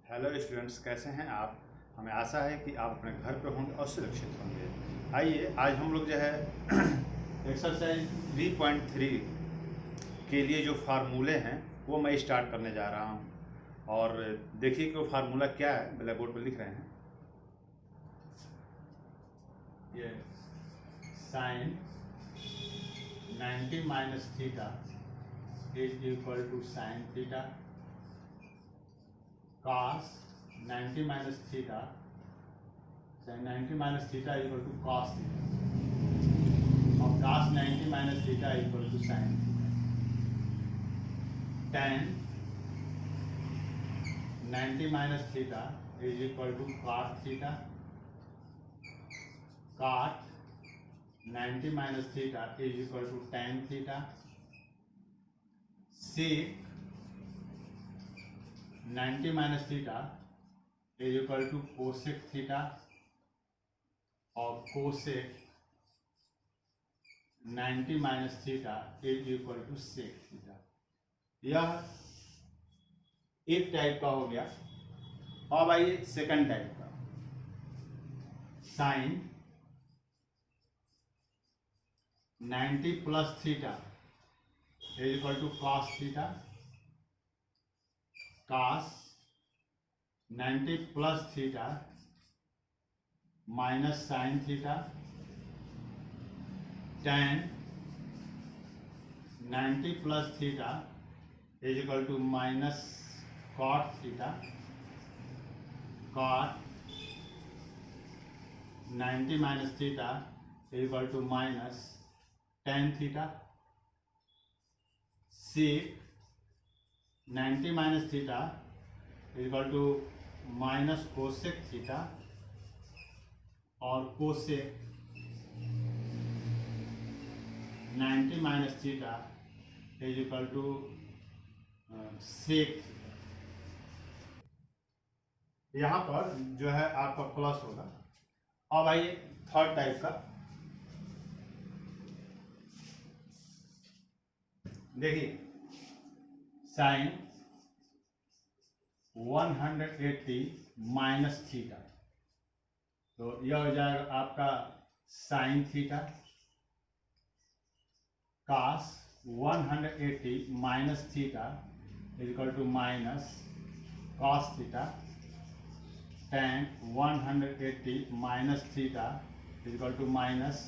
Hello students, कैसे हैं आप। हमें आशा है कि आप अपने घर पे होंगे और सुरक्षित होंगे। आइए आज हम लोग जो है एक्सरसाइज 3.3 के लिए जो फार्मूले हैं वो मैं स्टार्ट करने जा रहा हूं। और देखिए कि वो फार्मूला क्या है, ब्लैक बोर्ड पर लिख रहे हैं। ये sine 90 minus theta is equal to sine theta, cos 90 minus theta, sin 90 minus theta equal to cos theta, और cos 90 minus theta equal to sin theta, tan 90 minus theta is equal to cot theta, cot 90 minus theta is equal to tan theta, sec 90 minus theta is equal to cosec theta, और cosec 90 minus theta is equal to sec theta। यह एक type का हो गया। अब आइए second type का, sine 90 plus theta is equal to cos theta, cos 90 plus theta minus sine theta, tan 90 plus theta is equal to minus cot theta, cot 90 minus theta is equal to minus tan theta, sec 90 minus theta is equal to minus cosec theta, और cosec 90 minus theta is equal to sec. यहाँ पर जो है आपका plus होगा। अब आइए third type का, देखिए साइन 180 माइनस थीटा, तो यह हो जाएगा आपका sine theta, cos 180 minus theta is equal to minus cos theta, tan 180 minus theta is equal to minus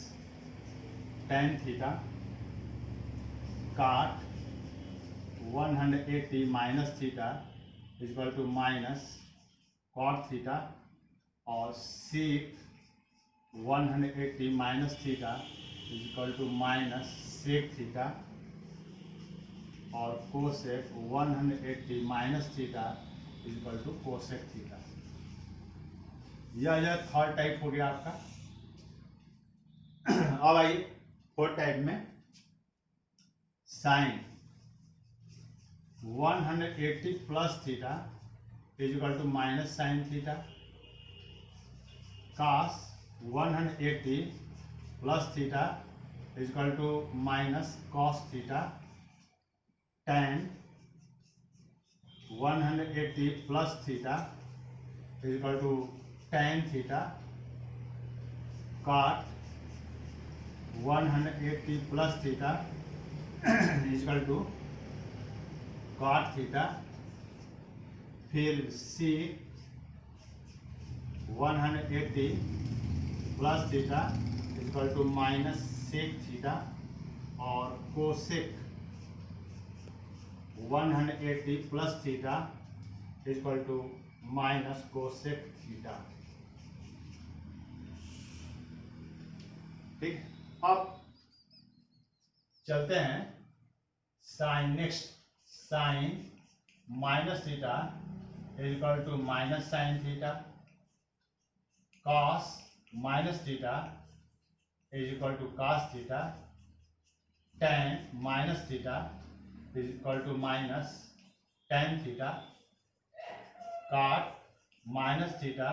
tan theta, cot 180 minus theta is equal to minus cot theta, और sec 180 minus theta is equal to minus sec theta, और cosec 180 minus theta is equal to cosec theta. यह third type हो गया आपका। अब आइए fourth type में, sine 180 plus theta is equal to minus sine theta, cos 180 plus theta is equal to minus cos theta, tan 180 plus theta is equal to tan theta, cot 180 plus theta is equal to cot theta, फिर sec 180 plus theta is equal to minus sec theta, और cosec 180 plus theta is equal to minus cosec theta. ठीक, अब चलते हैं sine. Next sine minus theta is equal to minus sine theta, cos minus theta is equal to cos theta, tan minus theta is equal to minus tan theta, cot minus theta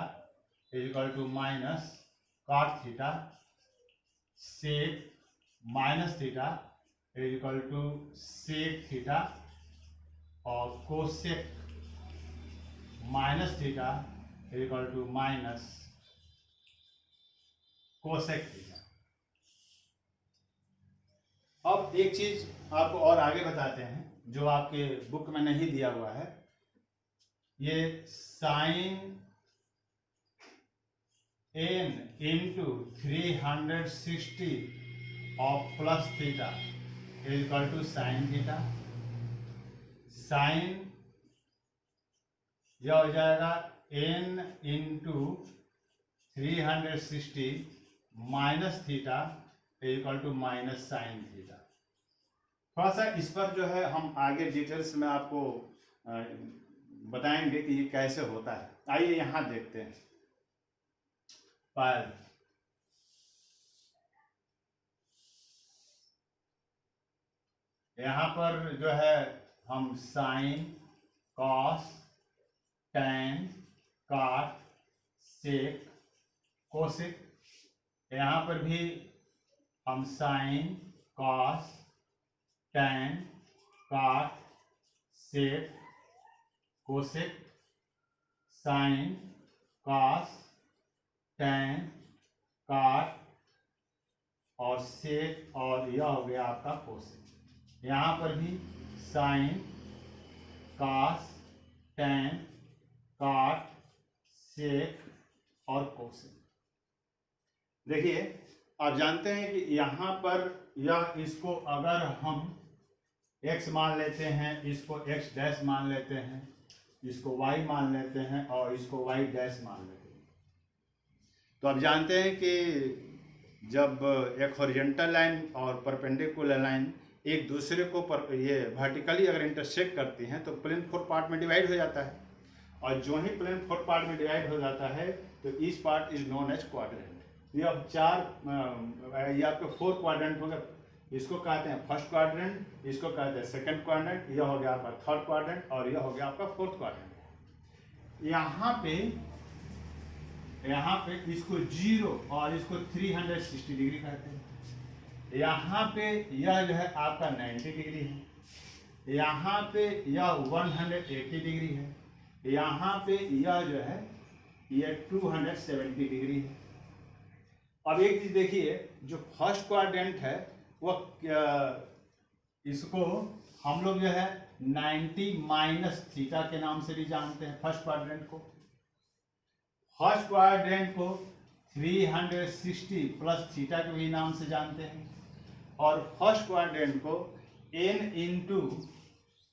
is equal to minus cot theta, sec minus theta is equal to sec theta, और cosec minus theta is equal to minus cosec theta. अब एक चीज आपको और आगे बताते हैं जो आपके बुक में नहीं दिया हुआ है। ये sine n into 360 of plus theta is equal to sine theta. Sine यह हो जाएगा n into 360 minus theta is equal to minus sine theta. थोड़ा सा इस पर जो है हम आगे डिटेल्स में आपको बताएंगे कि ये कैसे होता है। आइए यहां देखते हैं। पर यहां पर जो है हम sine, cos, tan, cot, sec, cosec, यहां पर भी हम sine, cos, tan, cot, sec, cosec, sine, cos, tan, cot और सेक, और यह हो गया आपका कोसेक। यहाँ पर भी साइन, कॉस, टैन, कॉट, सेक और कोसेक। देखिए आप जानते हैं कि यहाँ पर यह इसको अगर हम x मान लेते हैं, इसको x डैश मान लेते हैं, इसको y मान लेते हैं और इसको y डैश मान लेते हैं, तो आप जानते हैं कि जब एक हॉरिजॉन्टल लाइन और परपेंडिकुलर लाइन एक दूसरे को ये वर्टिकली अगर इंटरसेक्ट करती हैं तो प्लेन 4 पार्ट में डिवाइड हो जाता है। और जो ही प्लेन 4 पार्ट में डिवाइड हो जाता है तो each part is known as quadrant. ये अब ये आपके 4 क्वाड्रेंट हो गए। इसको कहते हैं फर्स्ट क्वाड्रेंट, इसको कहते हैं सेकंड क्वाड्रेंट, यह हो गया आपका थर्ड क्वाड्रेंट और यह हो गया आपका फोर्थ क्वाड्रेंट। यहाँ पे इसको 0 और इसको 360 डिग्री कहते हैं। यहाँ पे यह जो है आपका 90 डिग्री है, यहाँ पे यह 180 डिग्री है, यहाँ पे यह जो है यह 270 डिग्री है। अब एक चीज देखिए, जो फर्स्ट क्वाड्रेंट है वह इसको हम लोग जो है 90 माइनस थीटा के नाम से भी जानते हैं। फर्स्ट क्वाड्रेंट को 360 प्लस थीटा के भी नाम से जानते हैं। और फर्स्ट क्वाड्रेंट को n into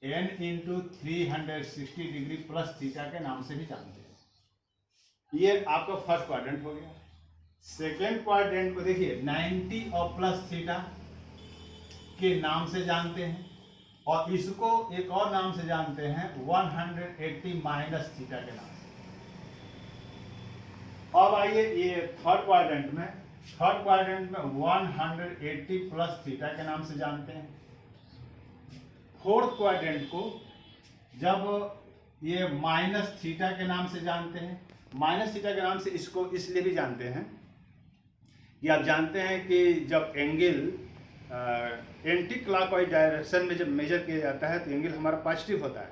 360 degree plus theta के नाम से भी जानते हैं। ये आपका फर्स्ट क्वाड्रेंट हो गया। सेकेंड क्वाड्रेंट को देखिए 90 और प्लस थीटा के नाम से जानते हैं और इसको एक और नाम से जानते हैं 180 माइनस थीटा के नाम से। अब आइए ये थर्ड क्वाड्रेंट में 180 प्लस थीटा के नाम से जानते हैं। फोर्थ क्वाड्रेंट को जब ये माइनस थीटा के नाम से जानते हैं। माइनस थीटा के नाम से इसको इसलिए भी जानते हैं कि आप जानते हैं कि जब एंगल एंटी क्लॉकवाइज डायरेक्शन में जब मेजर किया जाता है तो एंगल हमारा पॉजिटिव होता है,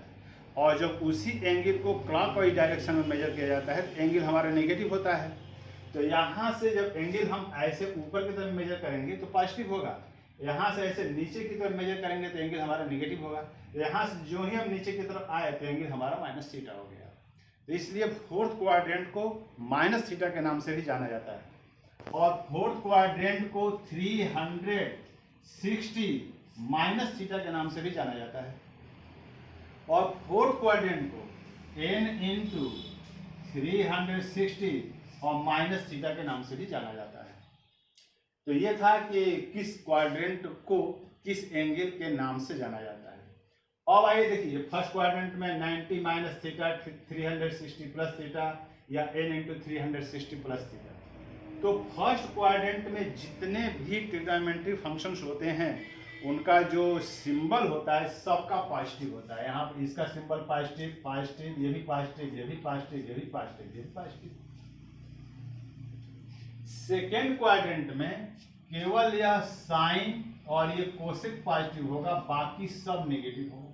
और जब उसी एंगल को क्लॉकवाइज डायरेक्शन में मेजर किया जाता है तो एंगल हमारा नेगेटिव होता है। तो यहाँ से जब एंगल हम ऐसे ऊपर की तरफ मेजर करेंगे तो पॉजिटिव होगा, यहाँ से ऐसे नीचे की तरफ मेजर करेंगे तो एंगल हमारा नेगेटिव होगा। यहाँ से जो ही हम नीचे की तरफ आए तो एंगल हमारा माइनस थीटा हो गया। तो इसलिए फोर्थ क्वाड्रेंट को माइनस थीटा के नाम से भी जाना जाता है, और फोर्थ क्वाड्रेंट को 360 माइनस थीटा के नाम से भी जाना जाता है, और फोर्थ क्वाड्रेंट को n इंटू 360 और माइनस थीटा के नाम से भी जाना जाता है। तो ये था कि किस क्वाड्रेंट को किस एंगल के नाम से जाना जाता है। अब आइए देखिए, फर्स्ट क्वाड्रेंट में 90 माइनस थीटा 360 प्लस थीटा या n इंटू 360 प्लस थीटा। तो फर्स्ट क्वाड्रेंट में जितने भी ट्रिग्नोमेट्री फंक्शंस होते हैं उनका जो सिंबल होता है सबका पॉजिटिव होता है। यहाँ पर इसका सिंबल पॉजिटिव, पॉजिटिव, ये भी पॉजिटिव, ये भी पॉजिटिव, ये भी पॉजिटिव, ये भी पॉजिटिव। सेकेंड क्वाड्रेंट में केवल यह साइन और ये कोसेक पॉजिटिव होगा, बाकी सब नेगेटिव होगा।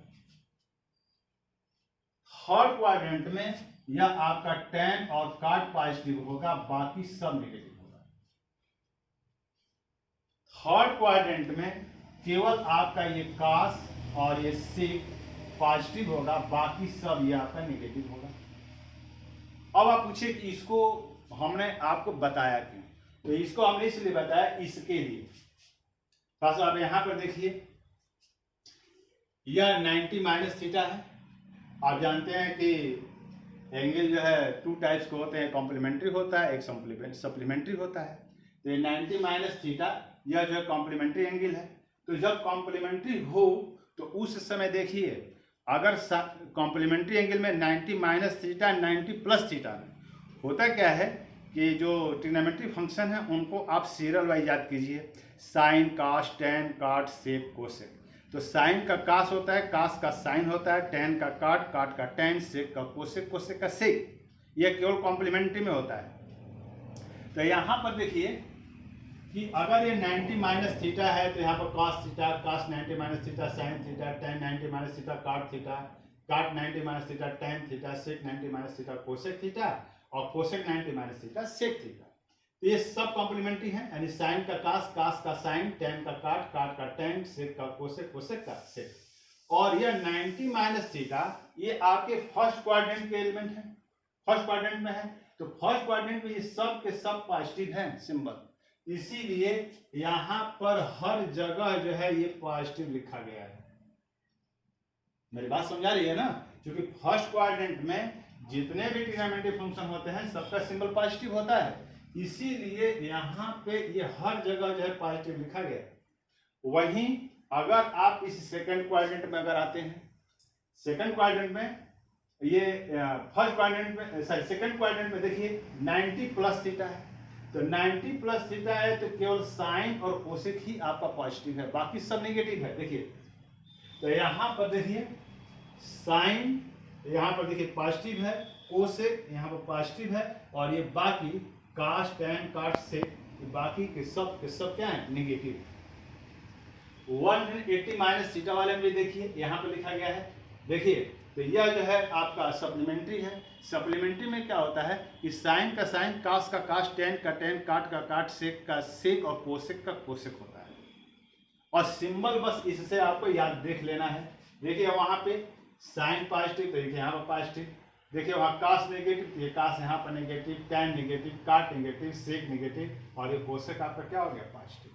थर्ड क्वाड्रेंट में यह आपका tan और cot पॉजिटिव होगा, बाकी सब नेगेटिव होगा। थर्ड क्वाड्रेंट में केवल आपका ये cos और ये sec पॉजिटिव होगा, बाकी सब ये आपका नेगेटिव होगा। अब आप पूछिए कि इसको हमने आपको बताया क्यों? तो इसको हमने इसलिए बताया इसके लिए। खास आप यहां पर देखिए, यह 90 माइनस थीटा है। आप जानते हैं कि एंगल जो है टू टाइप्स के होते हैं, कॉम्प्लीमेंट्री होता है, एक सप्लीमेंट्री होता है। तो 90 माइनस थीटा यह जो है कॉम्प्लीमेंट्री एंगल है। तो जब कॉम्प्लीमेंट्री हो तो उस समय देखिए, अगर कॉम्प्लीमेंट्री एंगल में 90 माइनस थीटा 90 प्लस थीटा में होता क्या है कि जो ट्रिग्नोमेट्री फंक्शन है उनको आप सीरियल वाइज याद कीजिए, साइन, कास, टेन, काट, सेक, कोसेक। तो साइन का कास होता है, कास का साइन होता है, टेन का काट, काट का टेन, सेक का कोसेक, कोसेक का सेक। यह केवल कॉम्प्लीमेंट्री में होता है। तो यहाँ पर देखिए कि अगर ये 90 माइनस थीटा है तो यहाँ पर cos theta, cos 90 minus theta, sine theta, tan 90 minus theta, cot theta, cot 90 minus theta, tan theta, sec 90 minus theta, cosec theta, और cosec 90 minus theta, sec theta. तो ये सब कॉम्प्लीमेंट्री है, यानी साइन का कास, कास का साइन, tan का काट, काट का tan, सेक का कोसेक, कोसेक का सेक। और यह 90 माइनस थीटा ये आपके फर्स्ट क्वाड्रेंट के एलिमेंट है, फर्स्ट क्वाड्रेंट में है। तो फर्स्ट क्वाड्रेंट में ये सब के सब पॉजिटिव हैं सिंबल, इसीलिए यहां पर हर जगह जो है ये पॉजिटिव लिखा गया है। मेरी बात समझा रही है ना? क्योंकि फर्स्ट क्वाड्रेंट में जितने भी ट्रिग्नोमेट्री फंक्शन होते हैं सबका सिंबल पॉजिटिव होता है, इसीलिए यहां पे ये हर जगह जो है पॉजिटिव लिखा गया है। वहीं अगर आप इस सेकंड क्वाड्रेंट में अगर आते हैं, सेकंड क्वाड्रेंट में ये फर्स्ट क्वाड्रेंट में सेकंड क्वाड्रेंट में देखिए 90 प्लस थीटा है। तो 90 प्लस थीटा है तो केवल साइन और कोसेक ही आपका पॉजिटिव है, बाकी सब नेगेटिव है। देखिए तो यहां पर देखिए साइन यहां पर देखिए पॉजिटिव है, कोसेक यहां पर पॉजिटिव है, और ये बाकी कास, टेन, काट, सेक बाकी के सब क्या है? नेगेटिव। 180 माइनस थीटा वाले में भी देखिए यहां पर लिखा गया है। देखिए तो यह जो है आपका सप्लीमेंट्री है। सप्लीमेंट्री में क्या होता है कि साइन का साइन, कास का कास, टेन का टेन, काट का काट, सेक का सेक, और कोसेक का कोसेक होता है। और सिंबल बस इससे आपको याद देख लेना है। देखिए वहां पे साइन पॉजिटिव, तो देखिए यहाँ पर पॉजिटिव। देखिए वहां कास नेगेटिव, तो ये कास यहाँ पर नेगेटिव, टेन नेगेटिव, काट नेगेटिव, सेक नेगेटिव, और ये कोसेक आपका क्या हो गया? पॉजिटिव।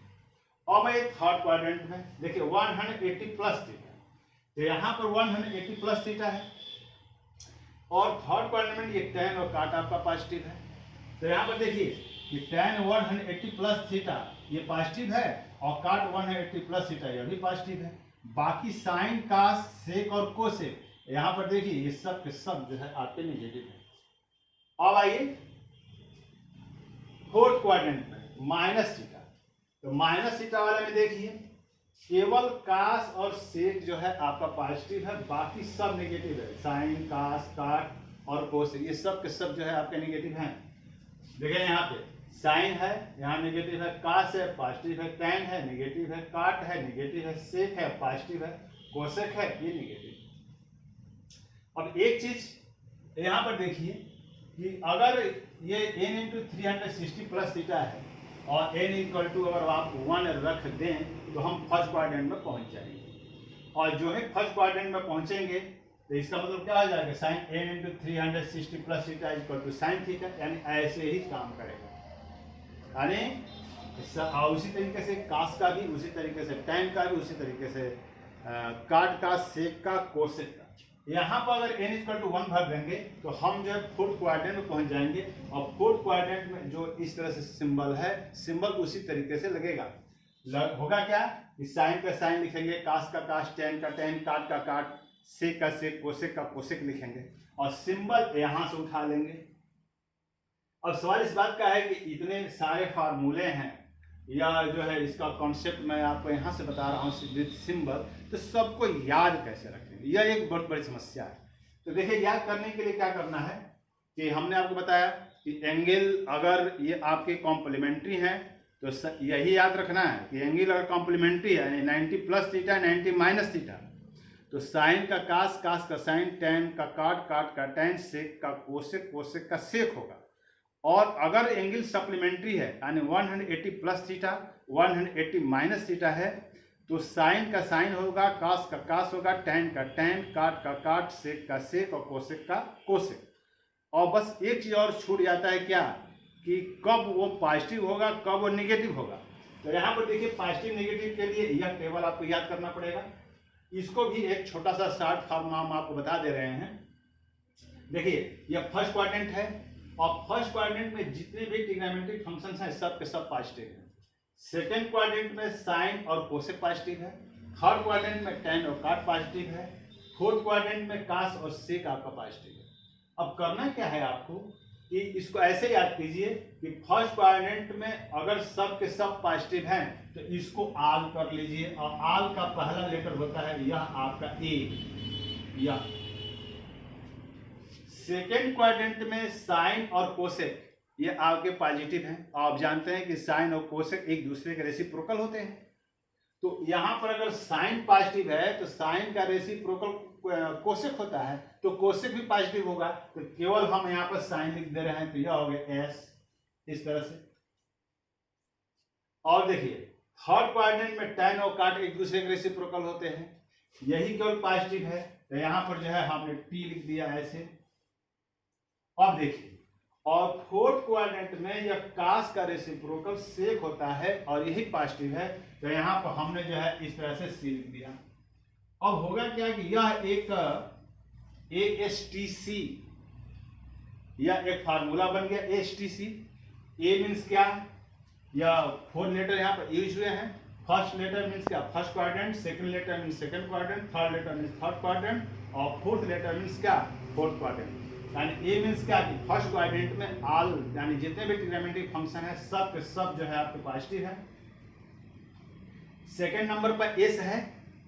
अब एक थर्ड क्वाड्रेंट में देखिए 180 प्लस थीटा, तो यहाँ पर 180 प्लस थीटा है, और थर्ड क्वाड्रेंट में ये टेन और काट आपका पॉजिटिव है। तो यहाँ पर देखिए कि टेन 180 प्लस थीटा ये पॉजिटिव है, और काट 180 प्लस थीटा ये भी पॉजिटिव है। बाकी साइन, कास, सेक और कोसेक यहाँ पर देखिए ये सब के सब जो है आपके नेगेटिव है। अब आइए फोर्थ क्वाड्रेंट में माइनस थीटा। तो माइनस थीटा वाले में देखिए केवल कास और सेक जो है आपका पॉजिटिव है, बाकी सब नेगेटिव है। साइन, कास, काट और कोसेक ये सब के सब जो है आपके नेगेटिव हैं। देखिए यहाँ पे साइन है, यहाँ नेगेटिव है, कास है पॉजिटिव है, टेन है नेगेटिव है, काट है नेगेटिव है, सेक है पॉजिटिव है, कोसेक है ये नेगेटिव। अब एक चीज यहाँ पर देखिए कि अगर ये n इंटू 360 प्लस थीटा है और n इक्वल टू अगर आप 1 रख दें तो हम फर्स्ट क्वाड्रेंट में पहुंच जाएंगे, और जो है फर्स्ट क्वाड्रेंट में पहुंचेंगे तो इसका मतलब क्या हो जाएगा? Sine n into 360 plus theta equal to sine theta, यानी ऐसे ही काम करेगा। यानी उसी तरीके से कास का भी, उसी तरीके से टेन का भी, उसी तरीके से काट का, सेक का, कोसेक का। यहाँ पर अगर n इक्वल टू 1 भर देंगे तो हम जो है फोर्थ क्वाड्रेंट में पहुंच जाएंगे, और फोर्थ क्वाड्रेंट में जो इस तरह से सिंबल है, सिंबल उसी तरीके से लगेगा। होगा क्या कि साइन का साइन लिखेंगे, कास का कास, टेन का टेन, काट का काट, सेक का सेक, कोसेक का कोसेक लिखेंगे, और सिंबल यहां से उठा लेंगे। अब सवाल इस बात का है कि इतने सारे फार्मूले हैं, या जो है इसका कॉन्सेप्ट मैं आपको यहाँ से बता रहा हूँ विद सिंबल, तो सबको याद कैसे रखेंगे? यह एक बहुत बड़ी समस्या है। तो देखिए याद करने के लिए क्या करना है कि हमने आपको बताया कि एंगल अगर ये आपके कॉम्प्लीमेंट्री हैं तो यही याद रखना है कि एंगल अगर कॉम्प्लीमेंट्री है, यानी 90 प्लस थीटा 90 माइनस थीटा, तो साइन का कास, कास का साइन, टैन का काट, काट का टैन, सेक का कोसेक, कोसेक का सेक होगा। और अगर एंगल सप्लीमेंट्री है यानी 180 प्लस थीटा 180 माइनस थीटा है तो साइन का साइन होगा, कास का कास होगा, टैन का टैन, काट का काट, सेक का सेक और कोसेक का कोसेक। और बस एक चीज और छूट जाता है क्या कि कब वो पॉजिटिव होगा कब वो नेगेटिव होगा। तो यहाँ पर देखिए पॉजिटिव नेगेटिव के लिए यह टेबल आपको याद करना पड़ेगा। इसको भी एक छोटा सा शॉर्ट फॉर्म हम आपको बता दे रहे हैं। देखिए यह फर्स्ट क्वाड्रेंट है और फर्स्ट क्वाड्रेंट में जितने भी ट्रिग्नोमेट्रिक फंक्शंस हैं सब के सब पॉजिटिव हैं। सेकेंड क्वाड्रेंट में साइन और कोसेक पॉजिटिव है। थर्ड क्वाड्रेंट में टैन और काट पॉजिटिव है। फोर्थ क्वाड्रेंट में कास और सेक आपका पॉजिटिव है। अब करना क्या है आपको कि इसको ऐसे याद कीजिए कि फर्स्ट क्वाड्रेंट में अगर सब के सब पॉजिटिव हैं तो इसको आल कर लीजिए और आल का पहला लेटर होता है यह आपका ए। यह सेकेंड क्वाड्रेंट में साइन और कोसेक ये आपके पॉजिटिव हैं। आप जानते हैं कि साइन और कोसेक एक दूसरे के रेसिप्रोकल होते हैं। तो यहां पर अगर साइन पॉजिटिव है तो साइन का रेसिप्रोकल कोसेक होता है तो कोसेक भी पॉजिटिव होगा। तो केवल हम यहां पर साइन लिख दे रहे हैं तो यह हो गया एस इस तरह से। और देखिए थर्ड क्वाड्रेंट में टैन और काट एक दूसरे के रेसिप्रोकल होते हैं, यही केवल पॉजिटिव है तो यहां पर जो है हमने टी लिख दिया ऐसे। अब देखिए और फोर्थ क्वाड्रेंट में यह कास का रेसिप्रोकल सेक होता है और यही पॉजिटिव है तो यहां पर हमने जो है इस तरह से सी लिख दिया। अब होगा क्या कि यह एक ASTC यह एक फार्मूला बन गया ASTC। ए मीन्स क्या, यह 4 लेटर यहाँ पर यूज हुए हैं। फर्स्ट लेटर मीन्स क्या first quadrant, second letter means second quadrant, third letter means third quadrant और फोर्थ लेटर मीन्स क्या फोर्थ क्वाड्रेंट। यानी ए मीन्स क्या कि फर्स्ट क्वाड्रेंट में ऑल यानी जितने भी ट्रिग्नोमेट्रिक फंक्शन है सब के सब जो है आपके पॉजिटिव है। सेकंड नंबर पर एस है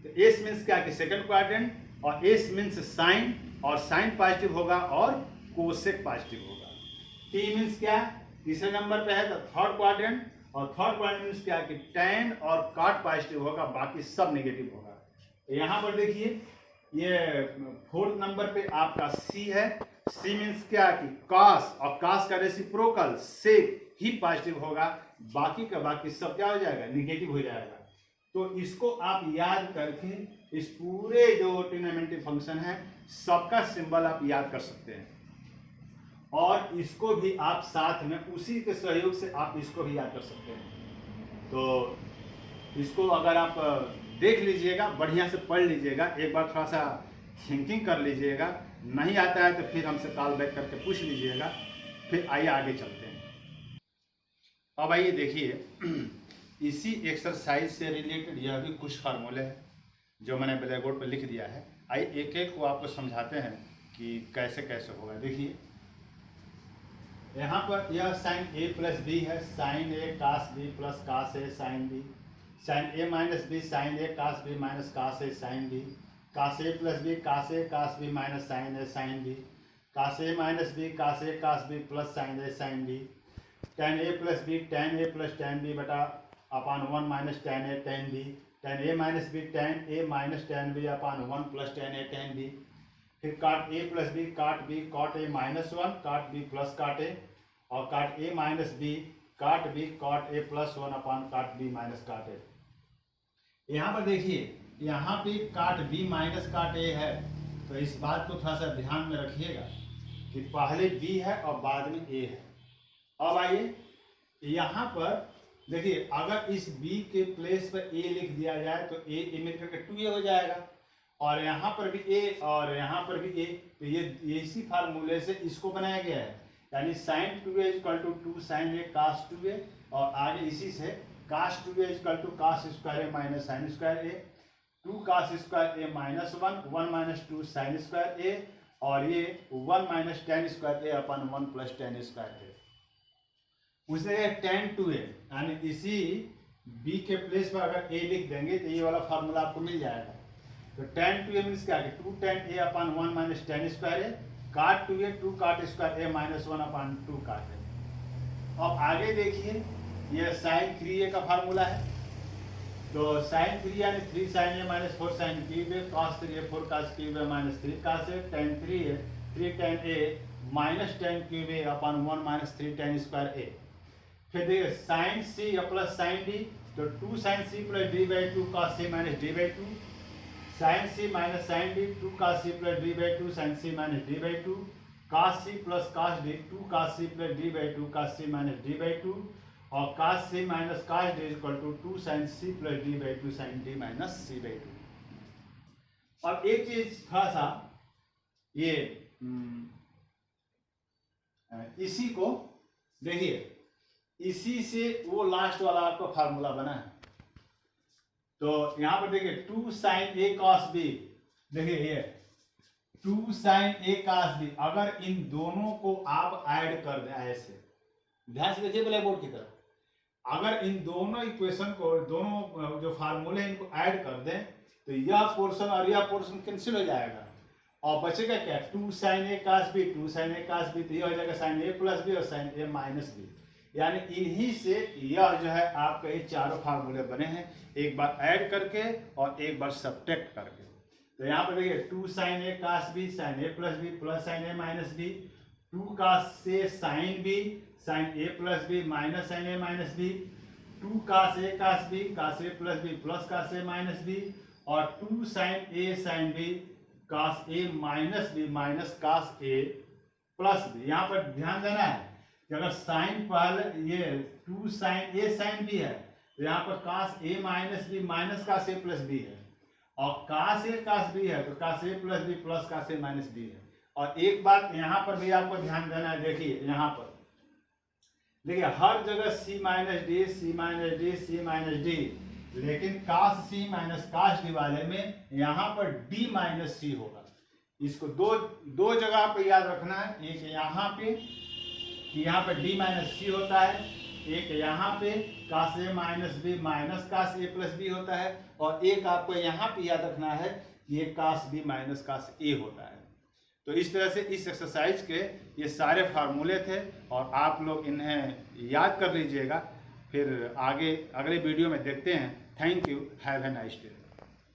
तो एस मीन्स क्या कि सेकंड क्वाड्रेंट और एस मीन्स साइन और साइन पॉजिटिव होगा और कोसेक पॉजिटिव होगा। टी मीन्स क्या तीसरे नंबर पे है तो थर्ड क्वाड्रेंट और थर्ड क्वाड्रेंट मीन्स क्या कि टैन और काट पॉजिटिव होगा बाकी सब नेगेटिव होगा। यहाँ पर देखिए ये फोर्थ नंबर पे आपका सी है। सी मीन्स क्या कि कास और कास का रेसिप्रोकल सेक ही पॉजिटिव होगा बाकी का बाकी सब क्या हो जाएगा नेगेटिव हो जाएगा। तो इसको आप याद करके इस पूरे जो ट्रिग्नोमेट्रिक फंक्शन है सबका सिंबल आप याद कर सकते हैं और इसको भी आप साथ में उसी के सहयोग से आप इसको भी याद कर सकते हैं। तो इसको अगर आप देख लीजिएगा बढ़िया से पढ़ लीजिएगा, एक बार थोड़ा सा थिंकिंग कर लीजिएगा, नहीं आता है तो फिर हमसे कॉल बैक करके पूछ लीजिएगा। फिर आइए आगे चलते हैं। अब आइए देखिए इसी एक्सरसाइज से रिलेटेड यह भी कुछ फार्मूले हैं जो मैंने ब्लैक बोर्ड पर लिख दिया है। आइए एक एक को आपको समझाते हैं कि कैसे कैसे होगा। देखिए यहाँ पर यह साइन ए प्लस बी है, sine A cos B plus cos A sine B, sine A minus B sine A cos B minus cos A sine B, cos A plus B cos B minus sine A sine B, cos A minus B cos B plus sine A sine B, tan A plus B tan A plus tan B बटा upon 1 minus tan A tan B, tan A minus B tan A minus tan B upon 1 plus tan A tan B. फिर cot A plus B cot A minus 1 cot B plus cot A और cot A minus B cot A plus 1 upon cot B minus काट ए। यहाँ पर देखिए यहाँ पे काट B minus काट ए है तो इस बात को थोड़ा सा ध्यान में रखिएगा कि पहले बी है और बाद में ए है। अब आइए यहाँ पर देखिए अगर इस b के प्लेस पर a लिख दिया जाए तो a मिलकर के 2a हो जाएगा और यहाँ पर भी a और यहाँ पर भी a, तो ये इसी फार्मूले से इसको बनाया गया है। यानी sine 2a equal to 2 sine A cos 2a और आगे इसी से cos 2a equal to cos square A minus sine square A, 2 cos square A minus 1 minus 2 sine square A और ये 1 minus tan square A upon 1 plus tan square A. उसे tan 2a यानी इसी b के place पर अगर a लिख देंगे तो ये वाला फार्मूला आपको मिल जाएगा। तो tan 2a मीन्स क्या कि 2 tan a upon 1 minus tan square A, cot 2a 2 काट स्क्वायर a माइनस 1 अपन 2 काट ए। अब आगे देखिए यह साइन 3a का फार्मूला है। तो साइन 3 यानी 3 sine A minus 4 sine cube A, cos 3 A 4 cos cube A minus 3 cos A, tan 3 A 3 tan A minus tan cube A upon 1 minus 3 tan square A. फिर देखिए sine C plus sine D, तो 2 sine C plus D by 2 cos C minus D by 2, sine C minus sine D 2 cos C plus D by 2 sine C minus D by 2, cos c plus cos d 2 cos c plus d by 2 cos c minus d by 2 और cos c minus cos d equal to 2 sin c plus d by 2 sin d minus c by 2। अब एक चीज थोड़ा सा ये इसी को देखिए, इसी से वो लास्ट वाला आपका फार्मूला बना है। तो यहां पर देखिए 2 sin a cos b, देखिए ये 2 sin a cos b, अगर इन दोनों को आप ऐड कर दें ऐसे, ध्यान से देखिए ब्लैक बोर्ड की तरफ, अगर इन दोनों इक्वेशन को, दोनों जो फार्मूले इनको ऐड कर दें तो यह पोर्शन और यह पोर्शन कैंसिल हो जाएगा और बचेगा क्या, 2 sin a cos b 2 sin a cos b, तो यह हो जाएगा sin a प्लस b और sin a माइनस b। यानी इन्हीं से यह जो है आपका ये चारों फार्मूले बने हैं, एक बार ऐड करके और एक बार सब्ट्रैक्ट करके। तो यहाँ पर देखिए 2 sin a cos b sin a plus b plus sin a minus b, 2 cos a sin b sin a plus b minus sin a minus b, 2 cos a cos b cos a plus b plus cos a minus b और 2 sin a sin b cos a minus b minus cos a plus b। यहाँ पर ध्यान देना है कि अगर sign पहले ये 2 sin a sin b है तो यहाँ पर cos a minus b minus cos a plus b है और cos a cos b है तो cos a plus b plus cos a minus b है। और एक बात यहाँ पर भी आपको ध्यान देना है, देखिए यहाँ पर देखिए हर जगह c minus D c minus D c minus D, लेकिन cos c minus cos d वाले में यहाँ पर d माइनस c होगा। इसको दो जगह पे याद रखना है, एक यहाँ पे कि यहाँ पे d माइनस c होता है, एक यहाँ पे cos a minus b minus cos a plus b होता है और एक आपको यहाँ पे याद रखना है कि ये cos b minus cos a होता है। तो इस तरह से इस एक्सरसाइज के ये सारे फार्मूले थे और आप लोग इन्हें याद कर लीजिएगा, फिर आगे अगले वीडियो में देखते हैं। Thank you, have a nice day.